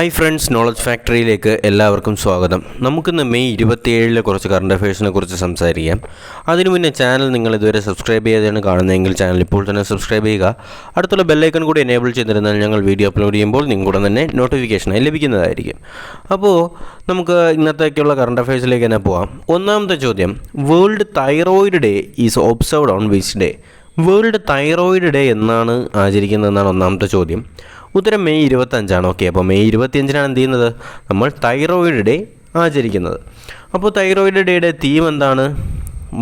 Hi friends, knowledge ഫാക്ടറിയിലേക്ക് എല്ലാവർക്കും സ്വാഗതം. നമുക്കിന്ന് മെയ് 27 കുറച്ച് കറണ്ട് അഫയേഴ്സിനെ കുറിച്ച് സംസാരിക്കാം. അതിനു മുന്നേ ചാനൽ നിങ്ങൾ ഇതുവരെ സബ്സ്ക്രൈബ് ചെയ്യാതെയാണ് കാണുന്നതെങ്കിൽ ചാനൽ ഇപ്പോൾ തന്നെ സബ്സ്ക്രൈബ് ചെയ്യുക. അടുത്തുള്ള ബെല്ലൈക്കൺ കൂടി എനേബിൾ ചെയ്തിരുന്നാൽ ഞങ്ങൾ വീഡിയോ അപ്ലോഡ് ചെയ്യുമ്പോൾ നിങ്ങളുടെ തന്നെ നോട്ടിഫിക്കേഷനായി ലഭിക്കുന്നതായിരിക്കും. അപ്പോൾ നമുക്ക് ഇന്നത്തേക്കുള്ള കറണ്ട് അഫയേഴ്സിലേക്ക് തന്നെ പോകാം. ഒന്നാമത്തെ ചോദ്യം, world thyroid day is observed on which day? World thyroid day എന്നാണ് ആചരിക്കുന്നതെന്നാണ് ഒന്നാമത്തെ ചോദ്യം. ഉത്തരം മെയ് 25. ഓക്കെ, അപ്പോൾ മെയ് 25 എന്ത് ചെയ്യുന്നത്? നമ്മൾ തൈറോയിഡ് ഡേ ആചരിക്കുന്നത്. അപ്പോൾ തൈറോയിഡ് ഡേയുടെ തീം എന്താണ്?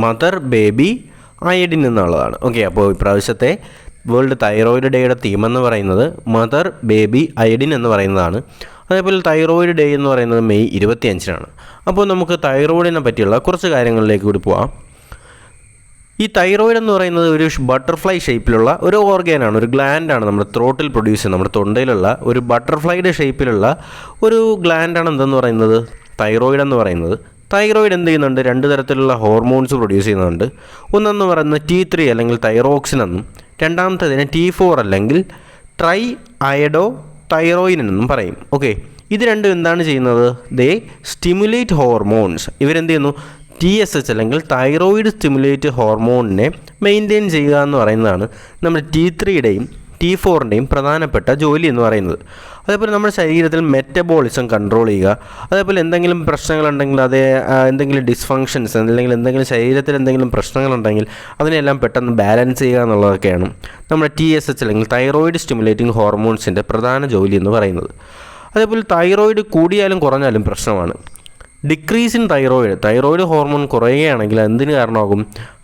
മദർ ബേബി അയഡിൻ എന്നുള്ളതാണ്. ഓക്കെ, അപ്പോൾ ഇപ്രാവശ്യത്തെ വേൾഡ് തൈറോയിഡ് ഡേയുടെ തീം എന്ന് പറയുന്നത് മദർ ബേബി അയഡിൻ എന്ന് പറയുന്നതാണ്. അതേപോലെ തൈറോയിഡ് ഡേ എന്ന് പറയുന്നത് മെയ് 25. അപ്പോൾ നമുക്ക് തൈറോയിഡിനെ പറ്റിയുള്ള കുറച്ച് കാര്യങ്ങളിലേക്ക് കൂടി പോവാം. ഈ തൈറോയിഡ് എന്ന് പറയുന്നത് ഒരു ബട്ടർഫ്ലൈ ഷേപ്പിലുള്ള ഒരു ഓർഗനാണ്, ഒരു ഗ്ലാൻഡാണ്. നമ്മുടെ ത്രോട്ടിൽ പ്രൊഡ്യൂസ് ചെയ്യുന്ന, നമ്മുടെ തൊണ്ടയിലുള്ള ഒരു ബട്ടർഫ്ലൈയുടെ ഷേപ്പിലുള്ള ഒരു ഗ്ലാൻഡാണ് എന്തെന്ന് പറയുന്നത്? തൈറോയിഡ് എന്ന് പറയുന്നത്. തൈറോയിഡ് എന്ത് ചെയ്യുന്നുണ്ട്? രണ്ട് തരത്തിലുള്ള ഹോർമോൺസ് പ്രൊഡ്യൂസ് ചെയ്യുന്നുണ്ട്. ഒന്നെന്ന് പറയുന്നത് T3 അല്ലെങ്കിൽ തൈറോക്സിൻ എന്നും, രണ്ടാമത്തേതിന് T4 അല്ലെങ്കിൽ ട്രൈ അയഡോ തൈറോയിൻ എന്നും പറയും. ഓക്കെ, ഇത് രണ്ടും എന്താണ് ചെയ്യുന്നത്? ദേ സ്റ്റിമുലേറ്റ് ഹോർമോൺസ്. ഇവരെന്ത് ചെയ്യുന്നു? TSH അല്ലെങ്കിൽ തൈറോയിഡ് സ്റ്റിമുലേറ്റ് ഹോർമോണിനെ മെയിൻറ്റെയിൻ ചെയ്യുക എന്ന് പറയുന്നതാണ് നമ്മുടെ T3യുടെയും T4ൻ്റെയും പ്രധാനപ്പെട്ട ജോലി എന്ന് പറയുന്നത്. അതേപോലെ നമ്മുടെ ശരീരത്തിൽ മെറ്റബോളിസം കൺട്രോൾ ചെയ്യുക. അതേപോലെ എന്തെങ്കിലും പ്രശ്നങ്ങളുണ്ടെങ്കിൽ എന്തെങ്കിലും ഡിസ്ഫങ്ഷൻസ് അല്ലെങ്കിൽ എന്തെങ്കിലും ശരീരത്തിൽ എന്തെങ്കിലും പ്രശ്നങ്ങളുണ്ടെങ്കിൽ അതിനെല്ലാം പെട്ടെന്ന് ബാലൻസ് ചെയ്യുക എന്നുള്ളതൊക്കെയാണ് നമ്മുടെ TSH അല്ലെങ്കിൽ തൈറോയിഡ് സ്റ്റിമുലേറ്റിംഗ് ഹോർമോൺസിൻ്റെ പ്രധാന ജോലി എന്ന് പറയുന്നത്. അതേപോലെ തൈറോയിഡ് കൂടിയാലും കുറഞ്ഞാലും പ്രശ്നമാണ്. ഡിക്രീസ് ഇൻ തൈറോയിഡ് ഹോർമോൺ കുറയുകയാണെങ്കിൽ എന്തിന് കാരണമാകും?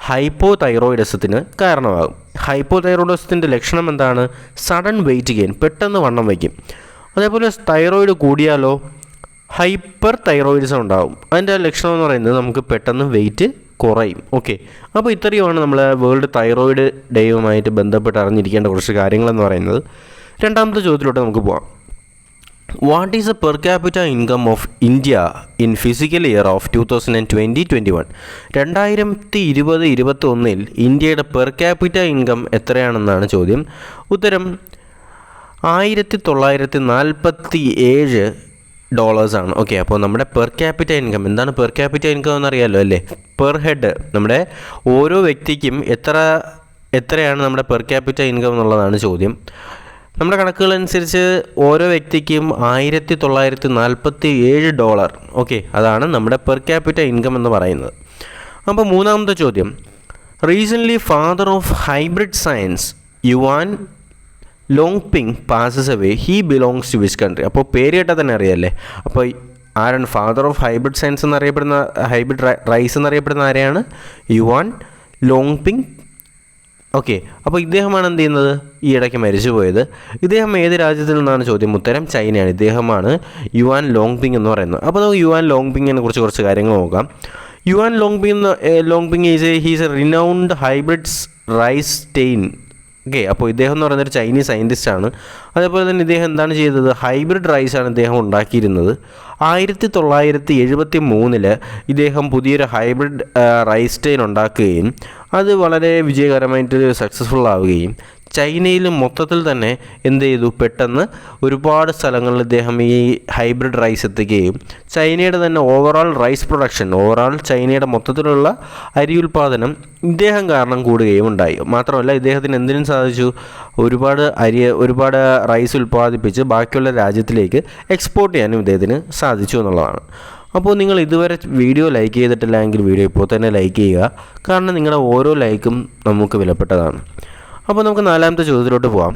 ഹൈപ്പോ തൈറോയിഡിസത്തിന് കാരണമാകും. ഹൈപ്പോ തൈറോയിഡിസത്തിൻ്റെ ലക്ഷണം എന്താണ്? സഡൻ വെയിറ്റ് ഗെയിൻ, പെട്ടെന്ന് വണ്ണം വയ്ക്കും. അതേപോലെ തൈറോയിഡ് കൂടിയാലോ ഹൈപ്പർ തൈറോയിഡിസം ഉണ്ടാകും. അതിൻ്റെ ലക്ഷണം എന്ന് പറയുന്നത് നമുക്ക് പെട്ടെന്ന് വെയിറ്റ് കുറയും. ഓക്കെ, അപ്പോൾ ഇത്രയുമാണ് നമ്മൾ വേൾഡ് തൈറോയിഡ് ഡേയുമായിട്ട് ബന്ധപ്പെട്ട് അറിഞ്ഞിരിക്കേണ്ട കുറച്ച് കാര്യങ്ങളെന്ന് പറയുന്നത്. രണ്ടാമത്തെ ചോദ്യത്തിലോട്ട് നമുക്ക് പോകാം. What is A per capita income of India in physical year of 2020-21? 2020-21 ഇന്ത്യയുടെ പെർ ക്യാപിറ്റ ഇൻകം എത്രയാണെന്നാണ് ചോദ്യം. ഉത്തരം $1947 ഓക്കെ, അപ്പോൾ നമ്മുടെ പെർ ക്യാപിറ്റ ഇൻകം എന്താണ്? പെർ ക്യാപിറ്റ ഇൻകം എന്നറിയാമല്ലോ അല്ലേ? പെർ ഹെഡ്, നമ്മുടെ ഓരോ വ്യക്തിക്കും എത്രയാണ് നമ്മുടെ പെർ ക്യാപിറ്റ ഇൻകം എന്നുള്ളതാണ് ചോദ്യം. നമ്മുടെ കണക്കുകൾ അനുസരിച്ച് ഓരോ വ്യക്തിക്കും $1947. ഓക്കെ, അതാണ് നമ്മുടെ പെർ ക്യാപിറ്റ ഇൻകം എന്ന് പറയുന്നത്. അപ്പോൾ മൂന്നാമത്തെ ചോദ്യം, recently father of hybrid science Yuan Longping passes away, he belongs to which country? അപ്പോൾ പേര് കേട്ടാൽ തന്നെ അറിയാമല്ലേ. അപ്പോൾ ആരാണ് ഫാദർ ഓഫ് ഹൈബ്രിഡ് സയൻസ് എന്നറിയപ്പെടുന്ന, ഹൈബ്രിഡ് റൈസ് എന്നറിയപ്പെടുന്ന ആരെയാണ്? യുവാൻ ലോങ്പിങ്. ഓക്കെ, അപ്പോൾ ഇദ്ദേഹമാണ് എന്ത് ചെയ്യുന്നത്? ഈ ഇടയ്ക്ക് മരിച്ചുപോയത്. ഇദ്ദേഹം ഏത് രാജ്യത്തിൽ നിന്നാണ് ചോദ്യം? ഉത്തരം ചൈനയാണ്. ഇദ്ദേഹമാണ് യുവാൻ ലോങ്പിങ് എന്ന് പറയുന്നത്. അപ്പോൾ നമുക്ക് യുവാൻ ലോങ്പിങ്ങിനെ കുറിച്ച് കുറച്ച് കാര്യങ്ങൾ നോക്കാം. Yuan Longping he's a renowned hybrid rice strain. Okay, അപ്പോൾ ഇദ്ദേഹം എന്ന് പറയുന്നൊരു ചൈനീസ് സയൻറ്റിസ്റ്റാണ്. അതേപോലെ തന്നെ ഇദ്ദേഹം എന്താണ് ചെയ്തത്? ഹൈബ്രിഡ് റൈസാണ് ഇദ്ദേഹം ഉണ്ടാക്കിയിരുന്നത്. 1973 ഇദ്ദേഹം പുതിയൊരു ഹൈബ്രിഡ് റൈസ് സ്റ്റെയിൻ ഉണ്ടാക്കുകയും അത് വളരെ വിജയകരമായിട്ട് സക്സസ്ഫുൾ ആവുകയും ചൈനയിൽ മൊത്തത്തിൽ തന്നെ എന്ത് ചെയ്തു? പെട്ടെന്ന് ഒരുപാട് സ്ഥലങ്ങളിൽ ഇദ്ദേഹം ഈ ഹൈബ്രിഡ് റൈസ് എത്തിക്കുകയും ചൈനയുടെ തന്നെ ഓവറോൾ ചൈനയുടെ മൊത്തത്തിലുള്ള അരി ഉൽപ്പാദനം ഇദ്ദേഹം കാരണം കൂടുകയും ഉണ്ടായി. മാത്രമല്ല ഇദ്ദേഹത്തിന് എന്തിനും സാധിച്ചു? ഒരുപാട് റൈസ് ഉൽപ്പാദിപ്പിച്ച് ബാക്കിയുള്ള രാജ്യത്തിലേക്ക് എക്സ്പോർട്ട് ചെയ്യാനും ഇദ്ദേഹത്തിന് സാധിച്ചു എന്നുള്ളതാണ്. അപ്പോൾ നിങ്ങൾ ഇതുവരെ വീഡിയോ ലൈക്ക് ചെയ്തിട്ടില്ല എങ്കിൽ വീഡിയോ ഇപ്പോൾ തന്നെ ലൈക്ക് ചെയ്യുക. കാരണം നിങ്ങളുടെ ഓരോ ലൈക്കും നമുക്ക് വിലപ്പെട്ടതാണ്. അപ്പോൾ നമുക്ക് നാലാമത്തെ ചോദ്യത്തിലോട്ട് പോകാം.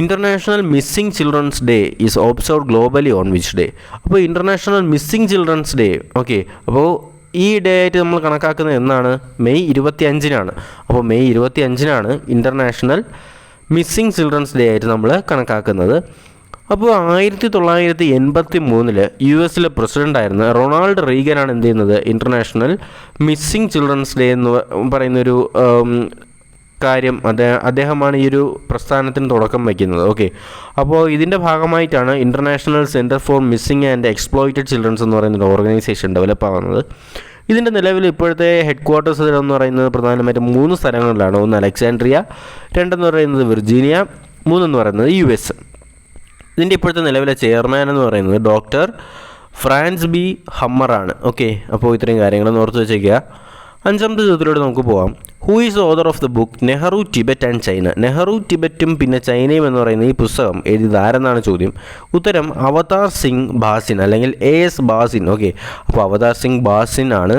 International missing children's day is observed globally on which day? അപ്പോൾ international missing children's day, okay, അപ്പോൾ ഈ ഡേ ആയിട്ട് നമ്മൾ കണക്കാക്കുന്നത് എന്നാണ്? മെയ് 25. അപ്പോൾ May 25 international missing children's day ആയിട്ട് നമ്മൾ കണക്കാക്കുന്നത്. അപ്പോൾ 1983 US പ്രസിഡൻ്റായിരുന്ന റൊണാൾഡ് റീഗനാണ് എന്ത് ചെയ്യുന്നത്? ഇൻ്റർനാഷണൽ മിസ്സിംഗ് ചിൽഡ്രൻസ് ഡേ എന്ന് പറയുന്നൊരു കാര്യം അദ്ദേഹമാണ് ഈ ഒരു പ്രസ്ഥാനത്തിന് തുടക്കം വയ്ക്കുന്നത്. ഓക്കെ, അപ്പോൾ ഇതിൻ്റെ ഭാഗമായിട്ടാണ് international centre for missing and exploited children's എന്ന് പറയുന്നൊരു ഓർഗനൈസേഷൻ ഡെവലപ്പ് ആവുന്നത്. ഇതിൻ്റെ നിലവിൽ ഇപ്പോഴത്തെ ഹെഡ് ക്വാർട്ടേഴ്സ് എന്ന് പറയുന്നത് പ്രധാനമായിട്ടും 3 സ്ഥലങ്ങളിലാണ്. ഒന്ന് അലക്സാൻഡ്രിയ, 2 എന്ന് പറയുന്നത് വിർജീനിയ, 3 എന്ന് പറയുന്നത് US. ഇതിൻ്റെ ഇപ്പോഴത്തെ നിലവിലെ ചെയർമാൻ എന്ന് പറയുന്നത് ഡോക്ടർ ഫ്രാൻസ് ബി ഹമ്മറാണ്. ഓക്കെ, അപ്പോൾ ഇത്രയും കാര്യങ്ങളൊന്ന് ഓർത്ത് വെച്ചേക്കുക. അഞ്ചാമത്തെ ചോദ്യത്തിലൂടെ നമുക്ക് പോകാം. Who is author of the book Nehru Tibet and China? Nehru ടിബറ്റും പിന്നെ ചൈനയും എന്ന് പറയുന്ന ഈ പുസ്തകം എഴുതിയത് ആരെന്നാണ് ചോദ്യം. ഉത്തരം അവതാർ സിംഗ് ബാസിൻ അല്ലെങ്കിൽ AS ബാസിൻ. ഓക്കെ, അപ്പോൾ അവതാർ സിംഗ് ബാസിൻ ആണ്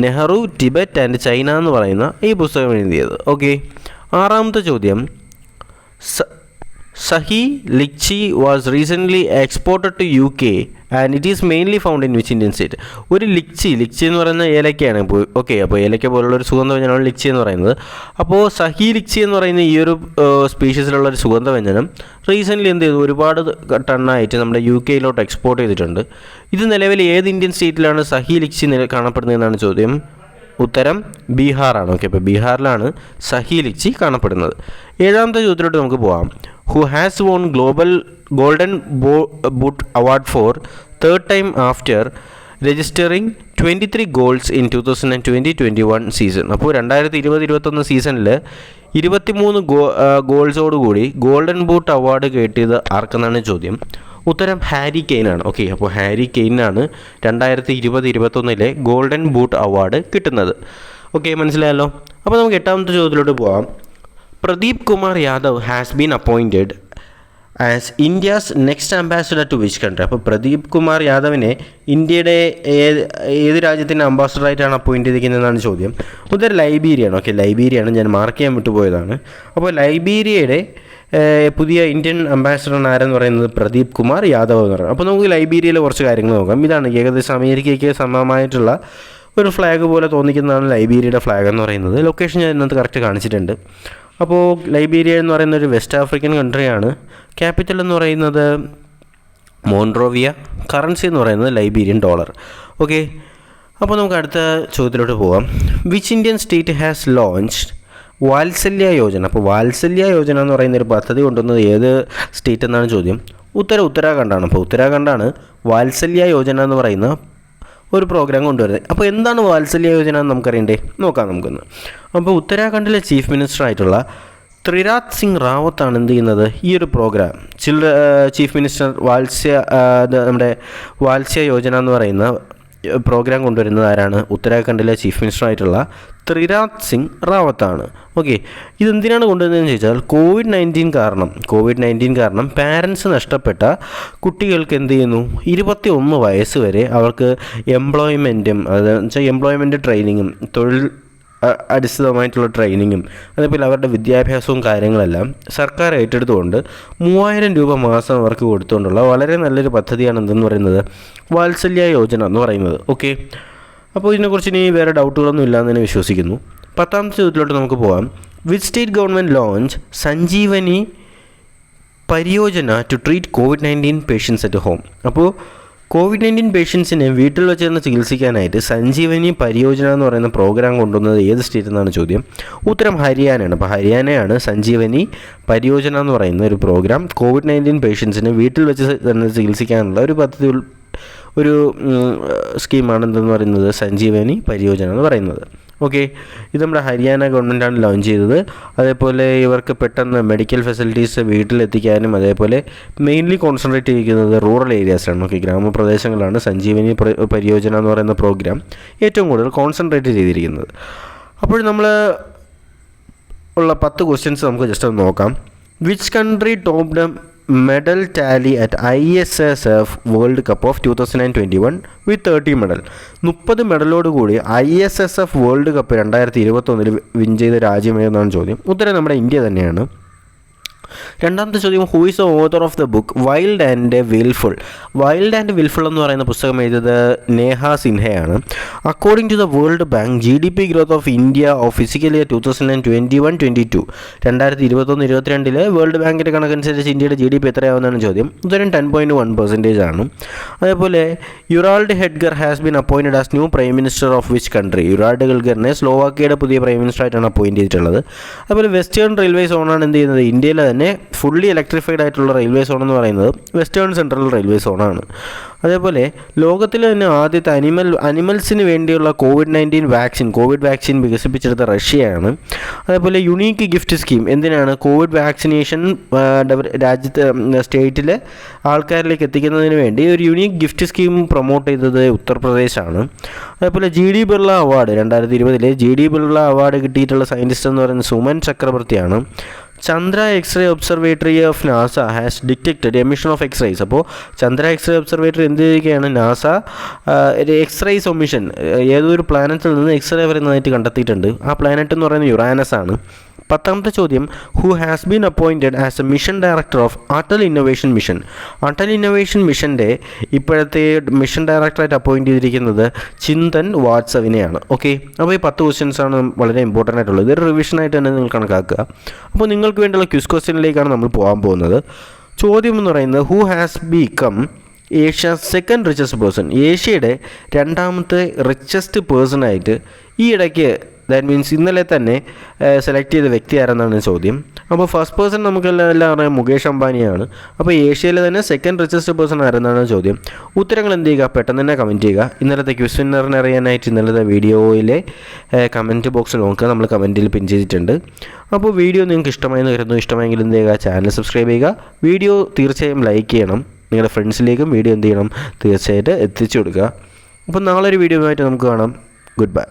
നെഹ്റു ടിബറ്റ് ആൻഡ് ചൈന എന്ന് പറയുന്ന ഈ പുസ്തകം എഴുതിയത്. ഓക്കെ, ആറാമത്തെ ചോദ്യം. Sahi lychee was recently exported to UK and it is mainly found in which Indian state? ഒരു ലിച്ചി എന്ന് പറയുന്ന ഏലക്കയാണ്. ഓക്കെ, അപ്പോൾ ഏലക്ക പോലുള്ള ഒരു സുഗന്ധവ്യഞ്ജനമാണ് ലിച്ചി എന്ന് പറയുന്നത്. അപ്പോൾ സഹി ലിച്ചി എന്ന് പറയുന്ന ഈ ഒരു സ്പീഷീസിലുള്ള ഒരു സുഗന്ധവ്യഞ്ജനം റീസെൻ്റ്ലി എന്ത് ചെയ്തു, ഒരുപാട് ടണ്ണായിട്ട് നമ്മുടെ UK എക്സ്പോർട്ട് ചെയ്തിട്ടുണ്ട്. ഇത് നിലവിൽ ഏത് ഇന്ത്യൻ സ്റ്റേറ്റിലാണ് സഹി ലിച്ചി കാണപ്പെടുന്നതെന്നാണ് ചോദ്യം. ഉത്തരം ബീഹാറാണ്. ഓക്കെ, അപ്പോൾ ബീഹാറിലാണ് സഹി ലിച്ചി കാണപ്പെടുന്നത്. ഏഴാമത്തെ ചോദ്യത്തിലോട്ട് നമുക്ക് പോകാം. Who has von golden boot award for third time after registering 23 goals in 2020-21 season? അപ്പോൾ 2020-21 സീസണിൽ 23 ഗോൾസോടുകൂടി ഗോൾഡൻ ബൂട്ട് അവാർഡ് കിട്ടിയത് ആർക്കെന്നാണ് ചോദ്യം. ഉത്തരം ഹാരി കെയ്നാണ്. ഓക്കെ, അപ്പോൾ ഹാരി കെയ്നാണ് 2020-21 ഗോൾഡൻ ബൂട്ട് അവാർഡ് കിട്ടുന്നത്. ഓക്കെ, മനസ്സിലായല്ലോ. അപ്പോൾ നമുക്ക് എട്ടാമത്തെ ചോദ്യത്തിലോട്ട് പോകാം. Pradeep Kumar Yadav has been appointed as India's next ambassador to which country? അപ്പോൾ പ്രദീപ് കുമാർ യാദവിനെ ഇന്ത്യയുടെ ഏത് രാജ്യത്തിൻ്റെ അംബാസിഡറായിട്ടാണ് അപ്പോയിൻറ്റ് ചെയ്തിരിക്കുന്നതെന്നാണ് ചോദ്യം. ഉത്തരം ലൈബീരിയയാണ്. ഓക്കെ, ലൈബീരിയയാണ്, ഞാൻ മാർക്ക് ചെയ്യാൻ വിട്ടുപോയതാണ്. അപ്പോൾ ലൈബീരിയയുടെ പുതിയ ഇന്ത്യൻ അംബാസിഡർ ആരെന്ന് പറയുന്നത് പ്രദീപ് കുമാർ യാദവ് എന്ന് പറയുന്നത്. അപ്പോൾ നമുക്ക് ലൈബീരിയയിലെ കുറച്ച് കാര്യങ്ങൾ നോക്കാം. ഇതാണ് ഏകദേശം അമേരിക്കയ്ക്ക് സമമായിട്ടുള്ള ഒരു ഫ്ലാഗ് പോലെ തോന്നിക്കുന്നതാണ് ലൈബീരിയയുടെ ഫ്ലാഗ് എന്ന് പറയുന്നത്. ലൊക്കേഷൻ ഞാൻ ഇതിനകത്ത് കറക്റ്റ് കാണിച്ചിട്ടുണ്ട്. അപ്പോൾ ലൈബീരിയ എന്ന് പറയുന്ന ഒരു വെസ്റ്റ് ആഫ്രിക്കൻ കൺട്രിയാണ്. ക്യാപിറ്റൽ എന്ന് പറയുന്നത് മോൺറോവിയ. കറൻസി എന്ന് പറയുന്നത് ലൈബീരിയൻ ഡോളർ. ഓക്കെ, അപ്പോൾ നമുക്ക് അടുത്ത ചോദ്യത്തിലോട്ട് പോകാം. Which Indian state has launched വാത്സല്യ യോജന? അപ്പോൾ വാത്സല്യ യോജന എന്ന് പറയുന്ന ഒരു പദ്ധതി കൊണ്ടുവന്നത് ഏത് സ്റ്റേറ്റ് എന്നാണ് ചോദ്യം. ഉത്തരാഖണ്ഡാണ്. അപ്പോൾ ഉത്തരാഖണ്ഡാണ് വാത്സല്യ യോജന എന്ന് പറയുന്ന ഒരു പ്രോഗ്രാം കൊണ്ടുവരുന്നത്. അപ്പോൾ എന്താണ് വാത്സല്യ യോജന എന്ന് നമുക്കറിയണ്ടേ? നോക്കാം നമുക്കൊന്ന്. അപ്പോൾ ഉത്തരാഖണ്ഡിലെ ചീഫ് മിനിസ്റ്റർ ആയിട്ടുള്ള ത്രിരാജ് സിംഗ് റാവത്താണ് എന്ത് ചെയ്യുന്നത്, ഈ ഒരു പ്രോഗ്രാം ചീഫ് മിനിസ്റ്റർ നമ്മുടെ വാത്സ്യ യോജന എന്ന് പറയുന്ന പ്രോഗ്രാം കൊണ്ടുവരുന്നത് ആരാണ്? ഉത്തരാഖണ്ഡിലെ ചീഫ് മിനിസ്റ്റർ ആയിട്ടുള്ള ത്രിരാജ് സിംഗ് റാവത്താണ്. ഓക്കെ, ഇതെന്തിനാണ് കൊണ്ടുവരുന്നതെന്ന് ചോദിച്ചാൽ കോവിഡ് 19 കാരണം പാരൻസ് നഷ്ടപ്പെട്ട കുട്ടികൾക്ക് എന്ത് ചെയ്യുന്നു, 21 വയസ്സ് വരെ അവർക്ക് എംപ്ലോയ്മെൻറ്റും എംപ്ലോയ്മെൻറ്റ് ട്രെയിനിങ്ങും തൊഴിൽ അടിസ്ഥാനമായിട്ടുള്ള ട്രെയിനിങ്ങും അതേപോലെ അവരുടെ വിദ്യാഭ്യാസവും കാര്യങ്ങളെല്ലാം സർക്കാർ ഏറ്റെടുത്തുകൊണ്ട് 3000 രൂപ മാസം അവർക്ക് കൊടുത്തുകൊണ്ടുള്ള വളരെ നല്ലൊരു പദ്ധതിയാണ് എന്തെന്ന് പറയുന്നത് വാത്സല്യ യോജന എന്ന് പറയുന്നത്. ഓക്കെ, അപ്പോൾ ഇതിനെക്കുറിച്ച് ഇനി വേറെ ഡൗട്ടുകളൊന്നും ഇല്ലയെന്ന് തന്നെ വിശ്വസിക്കുന്നു. 10ാമത്തെ ചോദ്യത്തിലോട്ട് നമുക്ക് പോകാം. Which state government launch Sanjeevani Pariyojana to treat COVID-19 patients at home? അപ്പോൾ COVID-19 പേഷ്യൻസിനെ വീട്ടിൽ വെച്ചിരുന്ന് ചികിത്സിക്കാനായിട്ട് സഞ്ജീവനി പരിയോജന എന്ന് പറയുന്ന പ്രോഗ്രാം കൊണ്ടുവന്നത് ഏത് സ്റ്റേറ്റ് എന്നാണ് ചോദ്യം. ഉത്തരം ഹരിയാനയാണ്. അപ്പോൾ ഹരിയാനയാണ് സഞ്ജീവനി പരിയോജന എന്ന് പറയുന്ന ഒരു പ്രോഗ്രാം COVID-19 പേഷ്യൻസിനെ വീട്ടിൽ വെച്ച് തന്നെ ചികിത്സിക്കാനുള്ള ഒരു പദ്ധതി ഒരു സ്കീമാണ് എന്തെന്ന് പറയുന്നത് സഞ്ജീവനി പരിയോജന എന്ന് പറയുന്നത്. ഓക്കെ, ഇത് നമ്മുടെ ഹരിയാന ഗവൺമെൻറ്റാണ് ലോഞ്ച് ചെയ്തത്. അതേപോലെ ഇവർക്ക് പെട്ടെന്ന് മെഡിക്കൽ ഫെസിലിറ്റീസ് വീട്ടിലെത്തിക്കാനും അതേപോലെ മെയിൻലി കോൺസെൻട്രേറ്റ് ചെയ്തിരിക്കുന്നത് റൂറൽ ഏരിയാസിലാണ്. ഓക്കെ, ഗ്രാമപ്രദേശങ്ങളാണ് സഞ്ജീവനി പരിയോജന എന്ന് പറയുന്ന പ്രോഗ്രാം ഏറ്റവും കൂടുതൽ കോൺസെൻട്രേറ്റ് ചെയ്തിരിക്കുന്നത്. അപ്പോൾ നമ്മൾ ഉള്ള 10 ക്വസ്റ്റ്യൻസ് നമുക്ക് ജസ്റ്റ് ഒന്ന് നോക്കാം. Which country topped medal Tally at ISSF world cup of 2021 with 30 medal? 30 മെഡലോടുകൂടി ISSF world cup 2021 win ചെയ്ത രാജ്യം ഏതെന്നാണ് ചോദ്യം. ഉത്തരം നമ്മുടെ ഇന്ത്യ തന്നെയാണ്. 2ാമത്തെ ചോദ്യം, who is the author of the book wild and wilful? Wild and wilful എന്ന് പറയുന്ന പുസ്തകം എഴുതിയത് നേഹ സിൻഹയാണ്. According to the World Bank GDP growth of India of fiscal year 2021-22 2021-22 World Bank കണക്കനുസരിച്ച് ഇന്ത്യയുടെ GDP എത്രയാവുന്നതാണ് ചോദ്യം. ഉത്തരം 10.1% ആണ്. അതേപോലെ യുറാൾഡ് ഹെഡ്ഗർ has been appointed as new prime minister of which country? Eduard ഹെഡ്ഗറിനെ സ്ലോവാക്കിയയുടെ പുതിയ പ്രൈം മിനിസ്റ്റർ ആയിട്ടാണ് അപ്പോയിൻറ്റ് ചെയ്തിട്ടുള്ളത്. അതുപോലെ വെസ്റ്റേൺ റെയിൽവേ സോണാണ് എന്ത് ചെയ്യുന്നത്, ഇന്ത്യയിലെ തന്നെ തന്നെ ഫുള്ളി ഇലക്ട്രിഫൈഡ് ആയിട്ടുള്ള റെയിൽവേ സോൺ എന്ന് പറയുന്നത് വെസ്റ്റേൺ സെൻട്രൽ റെയിൽവേ സോണാണ്. അതേപോലെ ലോകത്തിലെ തന്നെ ആദ്യത്തെ അനിമൽസിന് വേണ്ടിയുള്ള കോവിഡ് വാക്സിൻ വികസിപ്പിച്ചെടുത്ത റഷ്യയാണ്. അതേപോലെ യുണീക്ക് ഗിഫ്റ്റ് സ്കീം എന്തിനാണ്? കോവിഡ് വാക്സിനേഷൻ സ്റ്റേറ്റിലെ ആൾക്കാരിലേക്ക് എത്തിക്കുന്നതിന് വേണ്ടി ഒരു യുണീക്ക് ഗിഫ്റ്റ് സ്കീം പ്രൊമോട്ട് ചെയ്തത് ഉത്തർപ്രദേശാണ്. അതേപോലെ GD Birla award 2020 GD Birla award കിട്ടിയിട്ടുള്ള സയൻറ്റിസ്റ്റ് എന്ന് പറയുന്നത് സുമൻ ചക്രവർത്തിയാണ്. Chandra X-ray observatory of NASA has detected emission of X-rays. അപ്പോൾ ചന്ദ്ര എക്സ്റേ ഒബ്സർവേറ്ററി എന്ത് ചെയ്യുകയാണ്? നാസ എക്സ്റേസ് ഒമിഷൻ ഏതൊരു പ്ലാനറ്റിൽ നിന്ന് എക്സ്റേ വരുന്നതായിട്ട് കണ്ടെത്തിയിട്ടുണ്ട്. ആ പ്ലാനറ്റ് എന്ന് പറയുന്നത് യുറാനസ് ആണ്. 10ാമത്തെ ചോദ്യം, who has been appointed as a mission director of Atal innovation mission. Atal innovation മിഷൻ്റെ ഇപ്പോഴത്തെ മിഷൻ ഡയറക്ടറായിട്ട് അപ്പോയിൻറ്റ് ചെയ്തിരിക്കുന്നത് ചിന്തൻ വാത്സവിനെയാണ്. ഓക്കെ, അപ്പോൾ ഈ 10 ക്വസ്റ്റ്യൻസാണ് വളരെ ഇമ്പോർട്ടൻ്റ് ആയിട്ടുള്ളത്. ഇതൊരു റിവിഷനായിട്ട് തന്നെ നിങ്ങൾ കണക്കാക്കുക. അപ്പോൾ നിങ്ങൾക്ക് വേണ്ടിയുള്ള ക്വിസ് ക്വസ്റ്റ്യനിലേക്കാണ് നമ്മൾ പോകാൻ പോകുന്നത്. ചോദ്യം എന്ന് പറയുന്നത്, who has become Asia second richest person. ഏഷ്യയുടെ 2ാമത്തെ റിച്ചസ്റ്റ് പേഴ്സണായിട്ട് ഈ ഇടയ്ക്ക്, ദാറ്റ് മീൻസ് ഇന്നലെ തന്നെ സെലക്ട് ചെയ്ത വ്യക്തി ആരെന്നാണ് ചോദ്യം. അപ്പോൾ ഫസ്റ്റ് പേഴ്സൺ നമുക്കെല്ലാം അറിയാം, മുകേഷ് അംബാനിയാണ്. അപ്പോൾ ഏഷ്യയിലെ തന്നെ സെക്കൻഡ് റിച്ചസ്റ്റ് പേഴ്സൺ ആരെന്നാണ് ചോദ്യം. ഉത്തരങ്ങൾ എന്ത് ചെയ്യുക? പെട്ടെന്ന് തന്നെ കമൻറ്റ് ചെയ്യുക. ഇന്നലത്തെ ക്വിസ് വിന്നറിനെ അറിയാനായിട്ട് ഇന്നലത്തെ വീഡിയോയിലെ കമൻറ്റ് ബോക്സിൽ നോക്കുക, നമ്മൾ കമൻറ്റിൽ പിൻ ചെയ്തിട്ടുണ്ട്. അപ്പോൾ വീഡിയോ നിങ്ങൾക്ക് ഇഷ്ടമായെന്ന് കരുതുന്നു. ഇഷ്ടമായെങ്കിൽ എന്ത് ചെയ്യുക? ചാനൽ സബ്സ്ക്രൈബ് ചെയ്യുക. വീഡിയോ തീർച്ചയായും ലൈക്ക് ചെയ്യണം. നിങ്ങളുടെ ഫ്രണ്ട്സിലേക്കും വീഡിയോ എന്ത് ചെയ്യണം? തീർച്ചയായിട്ടും എത്തിച്ചു കൊടുക്കുക. അപ്പോൾ നാളെ ഒരു വീഡിയോയുമായിട്ട് നമുക്ക് കാണാം. Good bye.